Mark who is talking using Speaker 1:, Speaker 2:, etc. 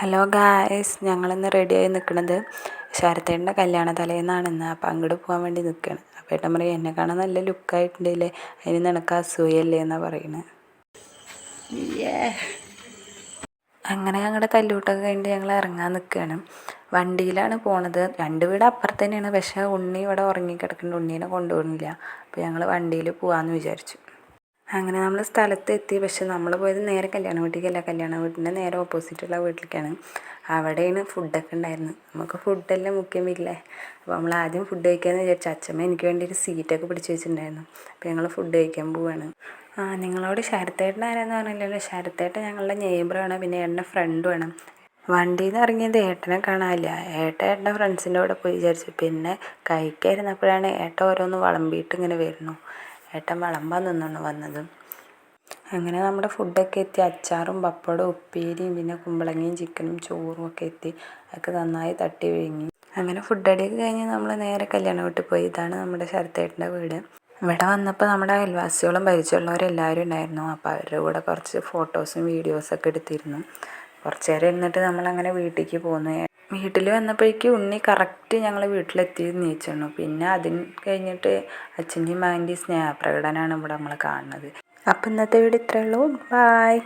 Speaker 1: Hello guys, ഞങ്ങളിന്ന് റെഡിയായി നിൽക്കുന്നത് ശരത്തേട്ടൻ്റെ കല്യാണ തലേന്നാണ് ഇന്ന്. അപ്പം അങ്ങോട്ട് പോകാൻ വേണ്ടി നിൽക്കുകയാണ്. അപ്പോൾ ഏട്ടൻ പറയും, എന്നെ കാണാൻ നല്ല ലുക്കായിട്ടുണ്ടല്ലേ, അതിന് നിനക്ക് അസൂയല്ലേ എന്നാണ് പറയുന്നത്. അങ്ങനെ ഞങ്ങളുടെ തല്ലൂട്ടൊക്കെ കഴിഞ്ഞിട്ട് ഞങ്ങൾ ഇറങ്ങാൻ നിൽക്കുകയാണ്. വണ്ടിയിലാണ് പോണത്. 2 വീട് അപ്പുറത്ത് തന്നെയാണ്. പക്ഷേ ഉണ്ണി ഇവിടെ ഉറങ്ങിക്കിടക്കുന്നുണ്ട്. ഉണ്ണീനെ കൊണ്ടുപോകുന്നില്ല. അപ്പോൾ ഞങ്ങൾ വണ്ടിയിൽ പോകാമെന്ന് വിചാരിച്ചു. അങ്ങനെ നമ്മൾ സ്ഥലത്തെത്തി. പക്ഷെ നമ്മൾ പോയത് നേരെ കല്യാണ വീട്ടിലേക്കല്ല, കല്യാണ വീട്ടിൻ്റെ നേരെ ഓപ്പോസിറ്റുള്ള വീട്ടിലേക്കാണ്. അവിടെയാണ് ഫുഡൊക്കെ ഉണ്ടായിരുന്നത്. നമുക്ക് ഫുഡെല്ലാം മുഖ്യമില്ലേ. അപ്പോൾ നമ്മൾ ആദ്യം ഫുഡ് കഴിക്കാമെന്ന് വിചാരിച്ചു. അച്ഛമ്മ എനിക്ക് വേണ്ടി ഒരു സീറ്റൊക്കെ പിടിച്ച് വെച്ചിട്ടുണ്ടായിരുന്നു. അപ്പോൾ ഞങ്ങൾ ഫുഡ് കഴിക്കാൻ പോവുകയാണ്. നിങ്ങളോട് ശരത്തേട്ടൻ ആരാന്ന് പറഞ്ഞില്ലല്ലോ. ശരത്തേട്ടൻ ഞങ്ങളുടെ നെയ്ബറാണ്, പിന്നെ ഏട്ടൻ്റെ ഫ്രണ്ടുമാണ്. വണ്ടിയിൽ നിന്ന് ഇറങ്ങിയത് ഏട്ടനെ കാണാനില്ല. ഏട്ടൻ്റെ ഫ്രണ്ട്സിൻ്റെ കൂടെ പോയി വിചാരിച്ചു. പിന്നെ കഴിക്കാതിരുന്നപ്പോഴാണ് ഏട്ടൻ ഓരോന്ന് വിളമ്പിയിട്ട് ഇങ്ങനെ വരുന്നു. ഏട്ടൻ വിളമ്പാൻ നിന്നാണ് വന്നത്. അങ്ങനെ നമ്മുടെ ഫുഡൊക്കെ എത്തി. അച്ചാറും പപ്പടവും ഉപ്പേരിയും പിന്നെ കുമ്പളങ്ങയും ചിക്കനും ചോറും ഒക്കെ എത്തി. അതൊക്കെ നന്നായി തട്ടി വിഴുങ്ങി. അങ്ങനെ ഫുഡ് അടിയൊക്കെ കഴിഞ്ഞ് നമ്മൾ നേരെ കല്യാണ വീട്ടിൽ പോയി. ഇതാണ് നമ്മുടെ ശരത്തേട്ടൻ്റെ വീട്. ഇവിടെ വന്നപ്പോൾ നമ്മുടെ അയൽവാസികളും പരിചയമുള്ളവരെല്ലാവരും ഉണ്ടായിരുന്നു. അപ്പോൾ അവരുടെ കൂടെ കുറച്ച് ഫോട്ടോസും വീഡിയോസൊക്കെ എടുത്തിരുന്നു. കുറച്ച് നേരം ഇരുന്നിട്ട് നമ്മളങ്ങനെ വീട്ടിലേക്ക് പോന്നു. വീട്ടിൽ വന്നപ്പോഴേക്കും ഉണ്ണി കറക്റ്റ് ഞങ്ങൾ വീട്ടിലെത്തി നീച്ചിരുന്നു. പിന്നെ അതിന് കഴിഞ്ഞിട്ട് അച്ഛൻ്റെയും മകൻ്റെയും സ്നേഹപ്രകടനമാണ് ഇവിടെ നമ്മൾ കാണുന്നത്. അപ്പം ഇന്നത്തെ വീഡിയോ ഇത്രയേ ഉള്ളൂ. ബായ്.